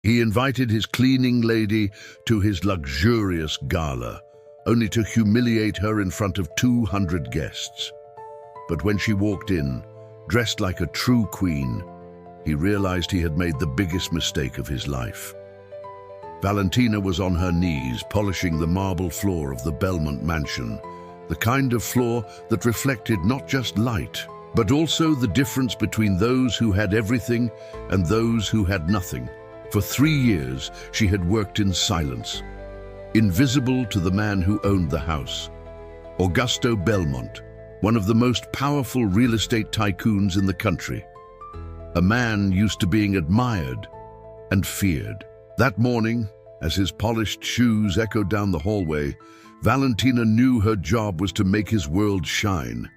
He invited his cleaning lady to his luxurious gala, only to humiliate her in front of 200 guests. But when she walked in, dressed like a true queen, he realized he had made the biggest mistake of his life. Valentina was on her knees, polishing the marble floor of the Belmont mansion, the kind of floor that reflected not just light, but also the difference between those who had everything and those who had nothing. For 3 years, she had worked in silence, invisible to the man who owned the house. Augusto Belmont, one of the most powerful real estate tycoons in the country. A man used to being admired and feared. That morning, as his polished shoes echoed down the hallway, Valentina knew her job was to make his world shine,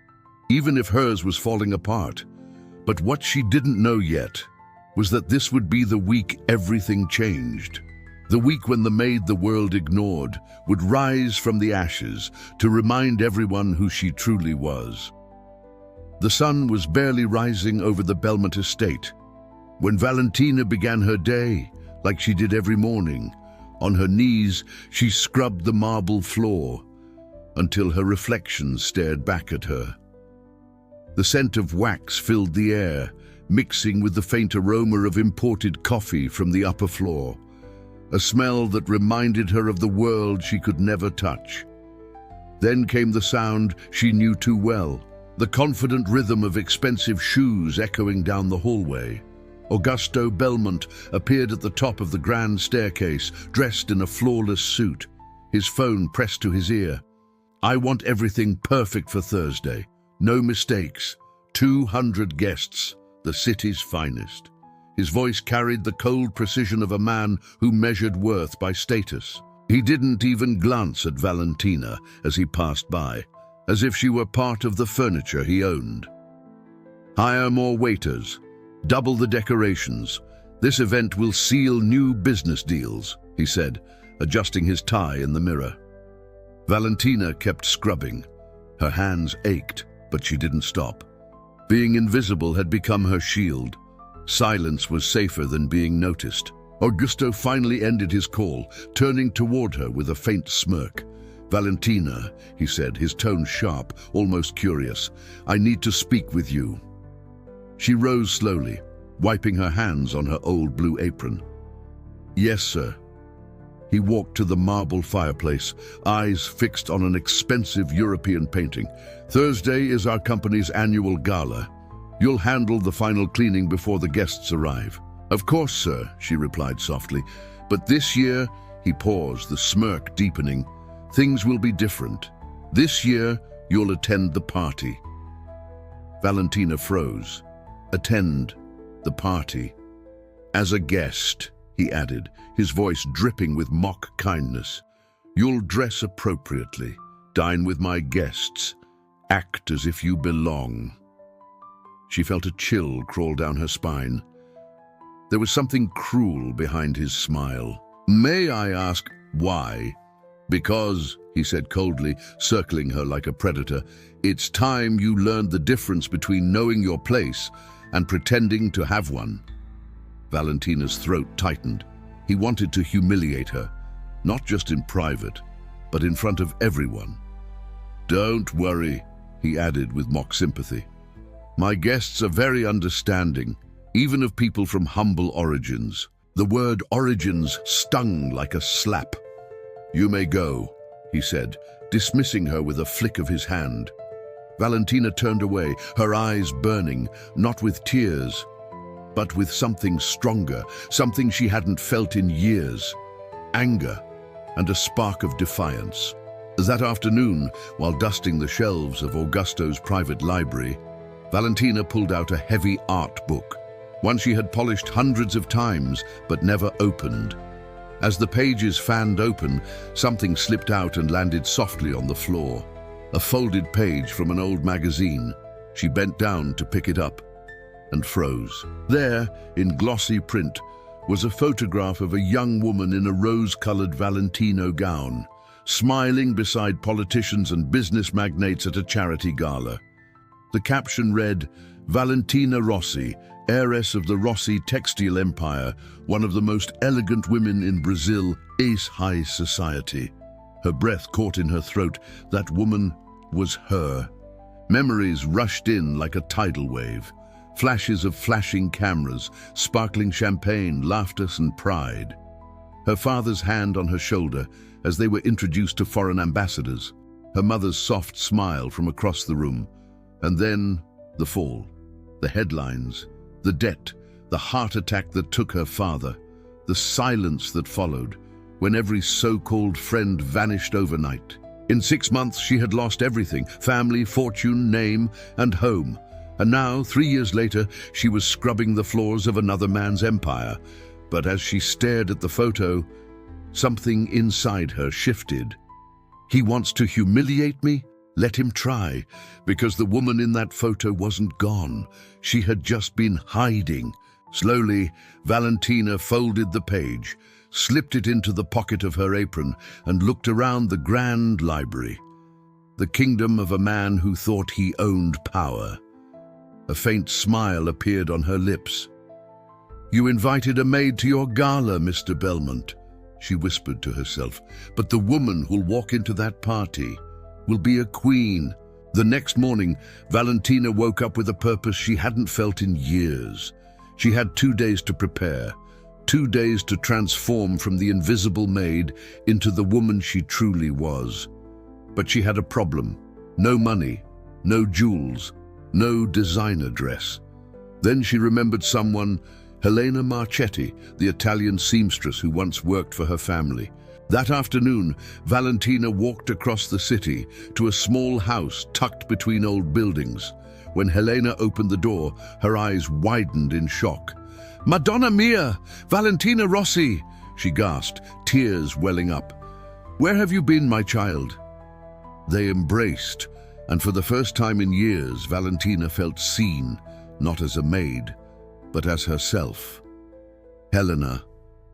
even if hers was falling apart. But what she didn't know yet was that this would be the week everything changed. The week when the maid the world ignored would rise from the ashes to remind everyone who she truly was. The sun was barely rising over the Belmont estate when Valentina began her day like she did every morning. On her knees, she scrubbed the marble floor until her reflection stared back at her. The scent of wax filled the air, mixing with the faint aroma of imported coffee from the upper floor, a smell that reminded her of the world she could never touch. Then came the sound she knew too well, the confident rhythm of expensive shoes echoing down the hallway. Augusto Belmont appeared at the top of the grand staircase, dressed in a flawless suit, his phone pressed to his ear. "I want everything perfect for Thursday. No mistakes. 200 guests, the city's finest." His voice carried the cold precision of a man who measured worth by status. He didn't even glance at Valentina as he passed by, as if she were part of the furniture he owned. "Hire more waiters. Double the decorations. This event will seal new business deals," he said, adjusting his tie in the mirror. Valentina kept scrubbing. Her hands ached, but she didn't stop. Being invisible had become her shield. Silence was safer than being noticed. Augusto finally ended his call, turning toward her with a faint smirk. "Valentina," he said, his tone sharp, almost curious, "I need to speak with you." She rose slowly, wiping her hands on her old blue apron. "Yes, sir." He walked to the marble fireplace, eyes fixed on an expensive European painting. "Thursday is our company's annual gala. You'll handle the final cleaning before the guests arrive." "Of course, sir," she replied softly. "But this year," he paused, the smirk deepening, "things will be different. This year, you'll attend the party." Valentina froze. "Attend the party?" "As a guest," he added, his voice dripping with mock kindness. "You'll dress appropriately, dine with my guests, act as if you belong." She felt a chill crawl down her spine. There was something cruel behind his smile. "May I ask why?" "Because," he said coldly, circling her like a predator, "it's time you learned the difference between knowing your place and pretending to have one." Valentina's throat tightened. He wanted to humiliate her, not just in private, but in front of everyone. "Don't worry," he added with mock sympathy. "My guests are very understanding, even of people from humble origins." The word origins stung like a slap. "You may go," he said, dismissing her with a flick of his hand. Valentina turned away, her eyes burning, not with tears, but with something stronger, something she hadn't felt in years: anger and a spark of defiance. That afternoon, while dusting the shelves of Augusto's private library, Valentina pulled out a heavy art book, one she had polished hundreds of times but never opened. As the pages fanned open, something slipped out and landed softly on the floor. A folded page from an old magazine. She bent down to pick it up and froze. There, in glossy print, was a photograph of a young woman in a rose-colored Valentino gown, smiling beside politicians and business magnates at a charity gala. The caption read, "Valentina Rossi, heiress of the Rossi textile empire, one of the most elegant women in Brazil, is high society. Her breath caught in her throat. That woman was her. Memories rushed in like a tidal wave. Flashes of flashing cameras, sparkling champagne, laughter and pride. Her father's hand on her shoulder as they were introduced to foreign ambassadors. Her mother's soft smile from across the room. And then the fall. The headlines. The debt. The heart attack that took her father. The silence that followed, when every so-called friend vanished overnight. In 6 months, she had lost everything: family, fortune, name, and home. And now, 3 years later, she was scrubbing the floors of another man's empire. But as she stared at the photo, something inside her shifted. He wants to humiliate me? Let him try, because the woman in that photo wasn't gone. She had just been hiding. Slowly, Valentina folded the page, slipped it into the pocket of her apron, and looked around the grand library. The kingdom of a man who thought he owned power. A faint smile appeared on her lips. "You invited a maid to your gala, Mr. Belmont," she whispered to herself. "But the woman who'll walk into that party will be a queen." The next morning, Valentina woke up with a purpose she hadn't felt in years. She had 2 days to prepare, 2 days to transform from the invisible maid into the woman she truly was. But she had a problem. No money, no jewels, no designer dress. Then she remembered someone, Helena Marchetti, the Italian seamstress who once worked for her family. That afternoon, Valentina walked across the city to a small house tucked between old buildings. When Helena opened the door, her eyes widened in shock. "Madonna mia! Valentina Rossi!" she gasped, tears welling up. "Where have you been, my child?" They embraced, and for the first time in years, Valentina felt seen, not as a maid, but as herself. "Helena,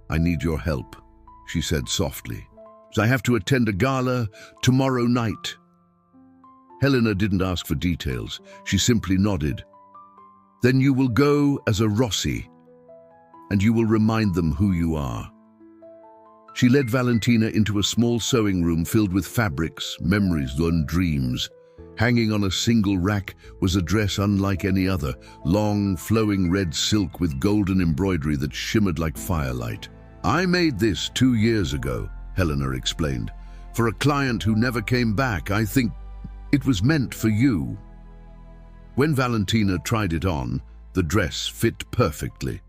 I need your help," she said softly. "I have to attend a gala tomorrow night." Helena didn't ask for details. She simply nodded. "Then you will go as a Rossi, and you will remind them who you are." She led Valentina into a small sewing room filled with fabrics, memories, and dreams. Hanging on a single rack was a dress unlike any other, long, flowing red silk with golden embroidery that shimmered like firelight. "I made this 2 years ago," Helena explained, "for a client who never came back. I think it was meant for you." When Valentina tried it on, the dress fit perfectly,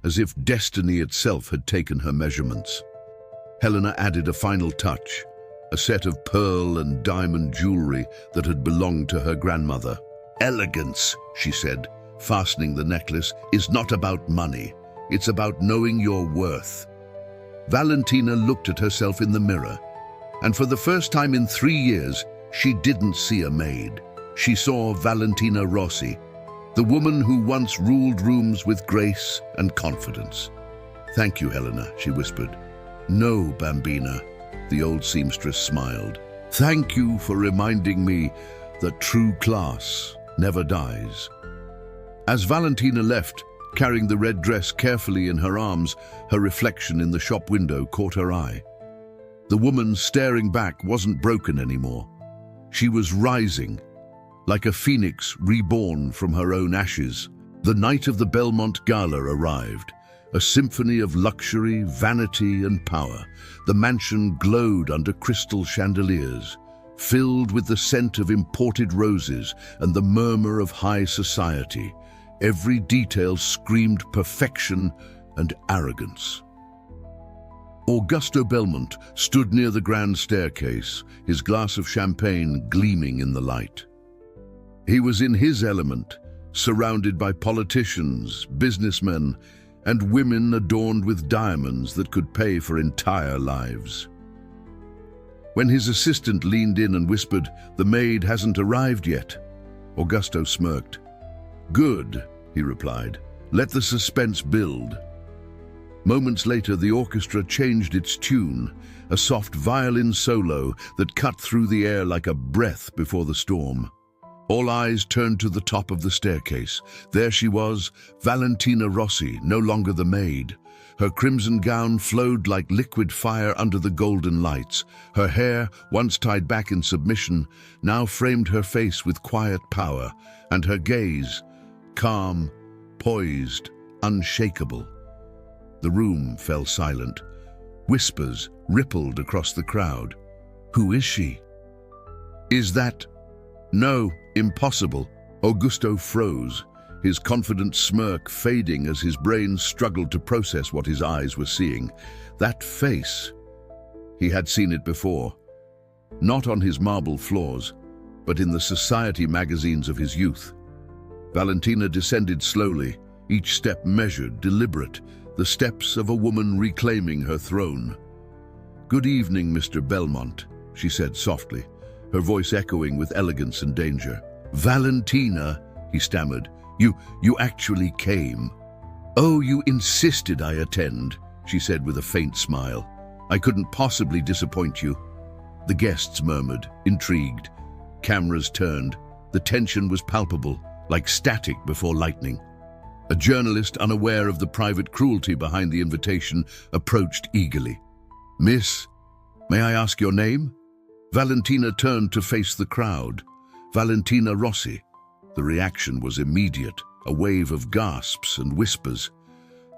as if destiny itself had taken her measurements. Helena added a final touch, a set of pearl and diamond jewelry that had belonged to her grandmother. "Elegance," she said, fastening the necklace, "is not about money. It's about knowing your worth." Valentina looked at herself in the mirror, and for the first time in 3 years, she didn't see a maid. She saw Valentina Rossi, the woman who once ruled rooms with grace and confidence. "Thank you, Helena," she whispered. "No, Bambina," the old seamstress smiled. "Thank you for reminding me that true class never dies." As Valentina left, carrying the red dress carefully in her arms, her reflection in the shop window caught her eye. The woman staring back wasn't broken anymore. She was rising, like a phoenix reborn from her own ashes. The night of the Belmont Gala arrived, a symphony of luxury, vanity, and power. The mansion glowed under crystal chandeliers, filled with the scent of imported roses and the murmur of high society. Every detail screamed perfection and arrogance. Augusto Belmont stood near the grand staircase, his glass of champagne gleaming in the light. He was in his element, surrounded by politicians, businessmen, and women adorned with diamonds that could pay for entire lives. When his assistant leaned in and whispered, "The maid hasn't arrived yet," Augusto smirked. "Good," he replied. "Let the suspense build." Moments later, the orchestra changed its tune, a soft violin solo that cut through the air like a breath before the storm. All eyes turned to the top of the staircase. There she was, Valentina Rossi, no longer the maid. Her crimson gown flowed like liquid fire under the golden lights. Her hair, once tied back in submission, now framed her face with quiet power, and her gaze, calm, poised, unshakable. The room fell silent. Whispers rippled across the crowd. Who is she? Is that? No, impossible. Augusto froze, his confident smirk fading as his brain struggled to process what his eyes were seeing. That face. He had seen it before. Not on his marble floors, but in the society magazines of his youth. Valentina descended slowly, each step measured, deliberate, the steps of a woman reclaiming her throne. "Good evening, Mr. Belmont," she said softly, her voice echoing with elegance and danger. "Valentina," he stammered, you actually came." "Oh, you insisted I attend," she said with a faint smile. "I couldn't possibly disappoint you." The guests murmured, intrigued. Cameras turned. The tension was palpable, like static before lightning. A journalist, unaware of the private cruelty behind the invitation, approached eagerly. "Miss, may I ask your name?" Valentina turned to face the crowd. Valentina Rossi. The reaction was immediate, a wave of gasps and whispers.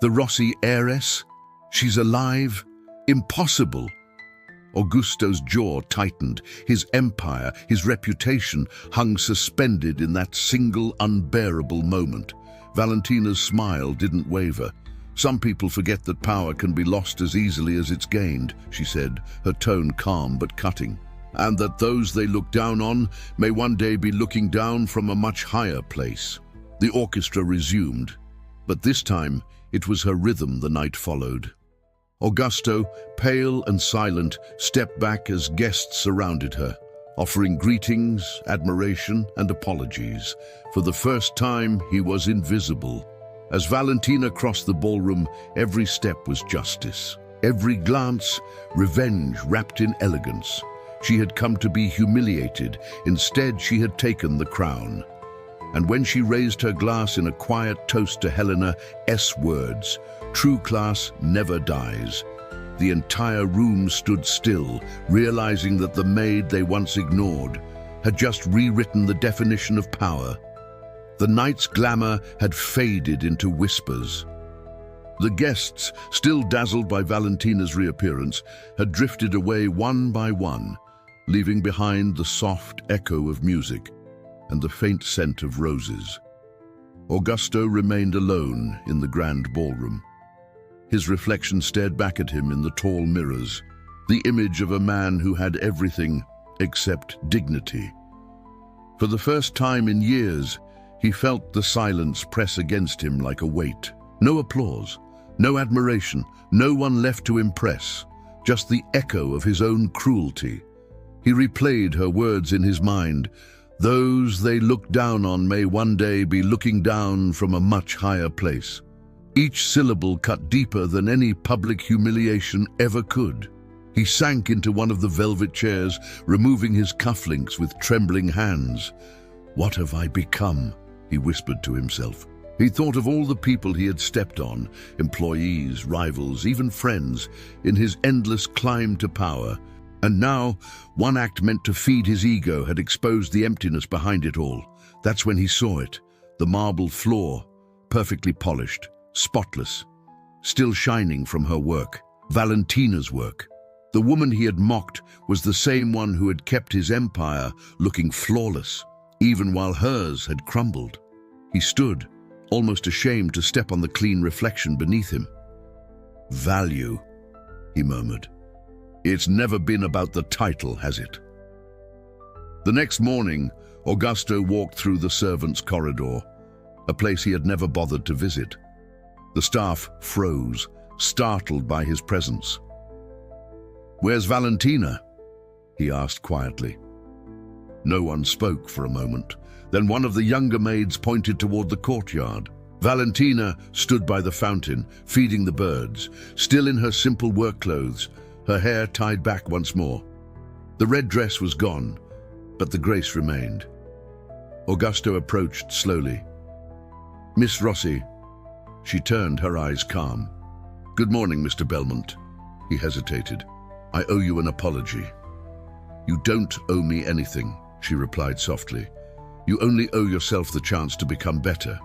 "The Rossi heiress? She's alive? Impossible!" Augusto's jaw tightened. His empire, his reputation, hung suspended in that single unbearable moment. Valentina's smile didn't waver. "Some people forget that power can be lost as easily as it's gained," she said, her tone calm but cutting. "And that those they look down on may one day be looking down from a much higher place." The orchestra resumed, but this time it was her rhythm the night followed. Augusto, pale and silent, stepped back as guests surrounded her, offering greetings, admiration, and apologies. For the first time, he was invisible. As Valentina crossed the ballroom, every step was justice. Every glance, revenge wrapped in elegance. She had come to be humiliated. Instead, she had taken the crown. And when she raised her glass in a quiet toast to Helena, words, "True class never dies," the entire room stood still, realizing that the maid they once ignored had just rewritten the definition of power. The night's glamour had faded into whispers. The guests, still dazzled by Valentina's reappearance, had drifted away one by one, leaving behind the soft echo of music and the faint scent of roses. Augusto remained alone in the grand ballroom. His reflection stared back at him in the tall mirrors, the image of a man who had everything except dignity. For the first time in years, he felt the silence press against him like a weight. No applause, no admiration, no one left to impress, just the echo of his own cruelty. He replayed her words in his mind. "Those they look down on may one day be looking down from a much higher place." Each syllable cut deeper than any public humiliation ever could. He sank into one of the velvet chairs, removing his cufflinks with trembling hands. "What have I become?" he whispered to himself. He thought of all the people he had stepped on, employees, rivals, even friends, in his endless climb to power. And now, one act meant to feed his ego had exposed the emptiness behind it all. That's when he saw it, the marble floor, perfectly polished, spotless, still shining from her work, Valentina's work. The woman he had mocked was the same one who had kept his empire looking flawless, even while hers had crumbled. He stood, almost ashamed to step on the clean reflection beneath him. "Value," he murmured. "It's never been about the title, has it?" The next morning, Augusto walked through the servants' corridor, a place he had never bothered to visit. The staff froze, startled by his presence. "Where's Valentina?" he asked quietly. No one spoke for a moment. Then one of the younger maids pointed toward the courtyard. Valentina stood by the fountain, feeding the birds, still in her simple work clothes, her hair tied back once more. The red dress was gone, but the grace remained. Augusto approached slowly. "Miss Rossi." She turned, her eyes calm. "Good morning, Mr. Belmont." He hesitated. "I owe you an apology." "You don't owe me anything," she replied softly. "You only owe yourself the chance to become better."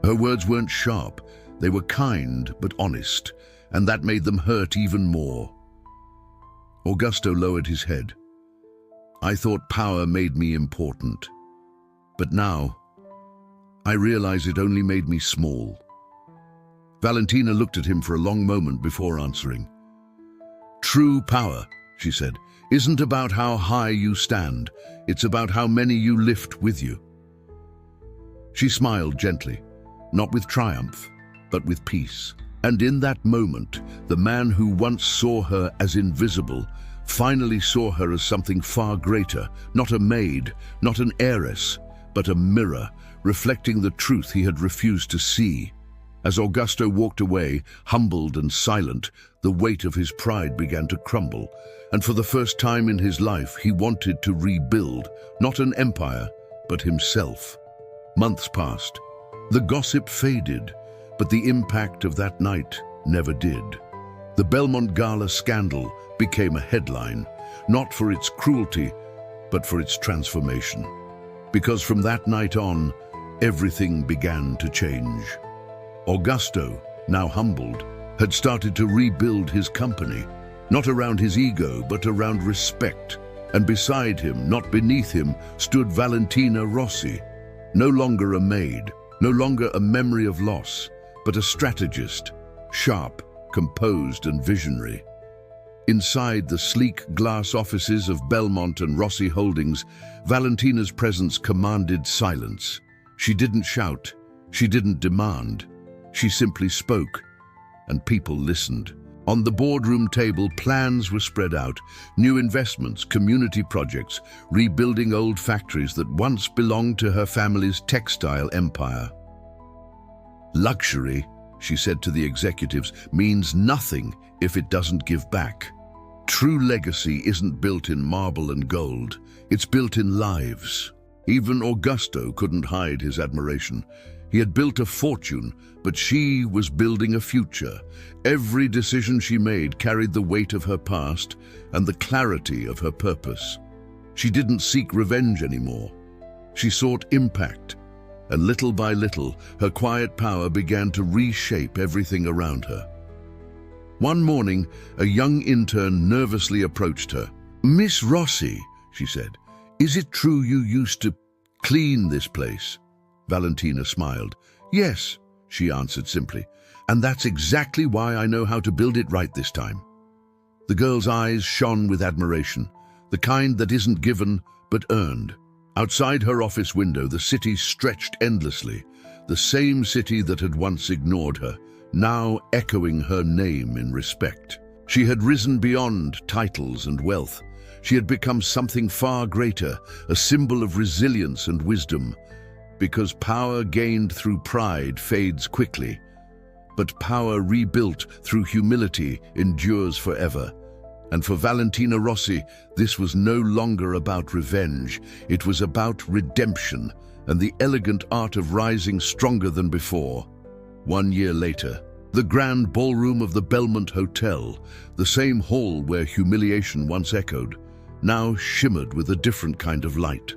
Her words weren't sharp. They were kind but honest, and that made them hurt even more. Augusto lowered his head. "I thought power made me important. But now, I realize it only made me small." Valentina looked at him for a long moment before answering. "True power," she said, "isn't about how high you stand. It's about how many you lift with you." She smiled gently, not with triumph, but with peace. And in that moment, the man who once saw her as invisible finally saw her as something far greater, not a maid, not an heiress, but a mirror, reflecting the truth he had refused to see. As Augusto walked away, humbled and silent, the weight of his pride began to crumble, and for the first time in his life he wanted to rebuild, not an empire, but himself. Months passed. The gossip faded, but the impact of that night never did. The Belmont Gala scandal became a headline, not for its cruelty, but for its transformation. Because from that night on, everything began to change. Augusto, now humbled, had started to rebuild his company, not around his ego, but around respect. And beside him, not beneath him, stood Valentina Rossi, no longer a maid, no longer a memory of loss, but a strategist, sharp, composed and visionary. Inside the sleek glass offices of Belmont and Rossi Holdings, Valentina's presence commanded silence. She didn't shout, she didn't demand. She simply spoke, and people listened. On the boardroom table, plans were spread out, new investments, community projects, rebuilding old factories that once belonged to her family's textile empire. "Luxury," she said to the executives, "means nothing if it doesn't give back. True legacy isn't built in marble and gold, it's built in lives." Even Augusto couldn't hide his admiration. He had built a fortune, but she was building a future. Every decision she made carried the weight of her past and the clarity of her purpose. She didn't seek revenge anymore. She sought impact, and little by little, her quiet power began to reshape everything around her. One morning, a young intern nervously approached her. "Miss Rossi," she said, "is it true you used to clean this place?" Valentina smiled. "Yes," she answered simply, "and that's exactly why I know how to build it right this time." The girl's eyes shone with admiration, the kind that isn't given but earned. Outside her office window, the city stretched endlessly, the same city that had once ignored her, now echoing her name in respect. She had risen beyond titles and wealth. She had become something far greater, a symbol of resilience and wisdom. Because power gained through pride fades quickly, but power rebuilt through humility endures forever. And for Valentina Rossi, this was no longer about revenge. It was about redemption and the elegant art of rising stronger than before. 1 year later, the grand ballroom of the Belmont Hotel, the same hall where humiliation once echoed, now shimmered with a different kind of light.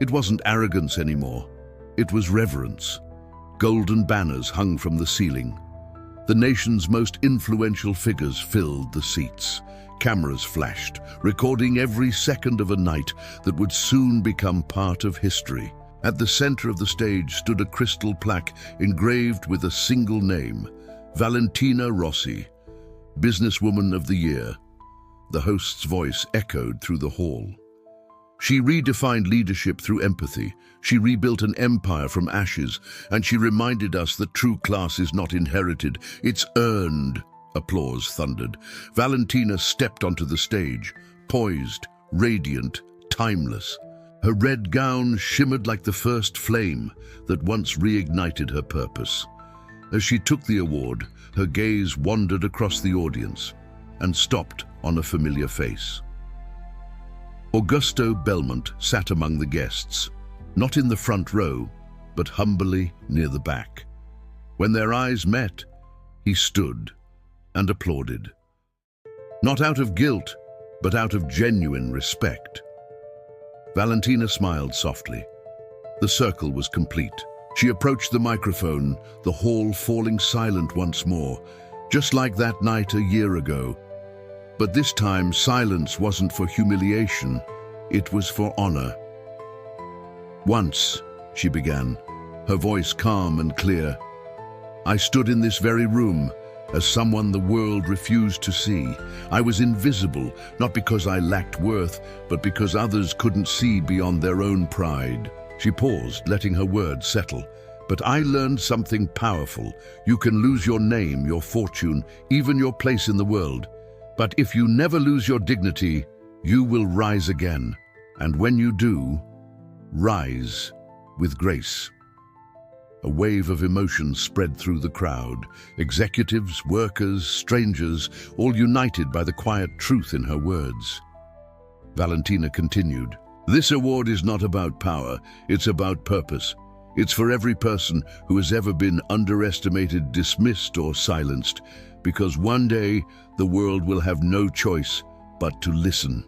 It wasn't arrogance anymore. It was reverence. Golden banners hung from the ceiling. The nation's most influential figures filled the seats. Cameras flashed, recording every second of a night that would soon become part of history. At the center of the stage stood a crystal plaque engraved with a single name, Valentina Rossi, Businesswoman of the Year. The host's voice echoed through the hall. She redefined leadership through empathy. She rebuilt an empire from ashes, and she reminded us that true class is not inherited, it's earned. Applause thundered. Valentina stepped onto the stage, poised, radiant, timeless. Her red gown shimmered like the first flame that once reignited her purpose. As she took the award, her gaze wandered across the audience and stopped on a familiar face. Augusto Belmont sat among the guests. not in the front row, but humbly near the back. When their eyes met, he stood and applauded. Not out of guilt, but out of genuine respect. Valentina smiled softly. The circle was complete. She approached the microphone, the hall falling silent once more, just like that night a year ago. But this time, silence wasn't for humiliation, it was for honor. Once, she began, her voice calm and clear, I stood in this very room as someone the world refused to see. I was invisible, not because I lacked worth, but because others couldn't see beyond their own pride. She paused, letting her words settle. But I learned something powerful. You can lose your name, your fortune, even your place in the world. But if you never lose your dignity, you will rise again. And when you do, rise with grace. A wave of emotion spread through the crowd. Executives, workers, strangers, all united by the quiet truth in her words. Valentina continued, This award is not about power, it's about purpose. It's for every person who has ever been underestimated, dismissed, or silenced, because one day the world will have no choice but to listen.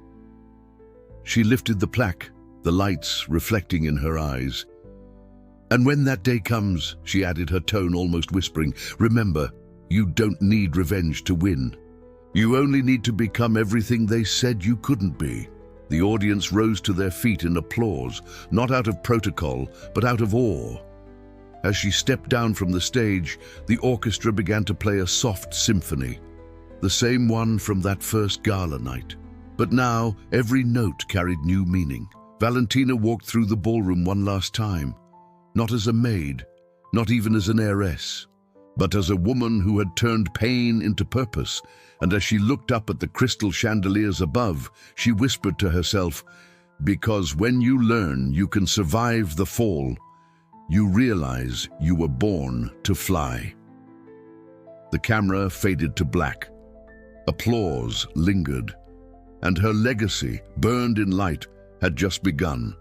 She lifted the plaque, the lights reflecting in her eyes. And when that day comes, she added, her tone almost whispering, remember, you don't need revenge to win. You only need to become everything they said you couldn't be. The audience rose to their feet in applause, not out of protocol, but out of awe. As she stepped down from the stage, the orchestra began to play a soft symphony, the same one from that first gala night. But now, every note carried new meaning. Valentina walked through the ballroom one last time, not as a maid, not even as an heiress, but as a woman who had turned pain into purpose. And as she looked up at the crystal chandeliers above, she whispered to herself, because when you learn you can survive the fall, you realize you were born to fly. The camera faded to black. Applause lingered, and her legacy, burned in light, had just begun.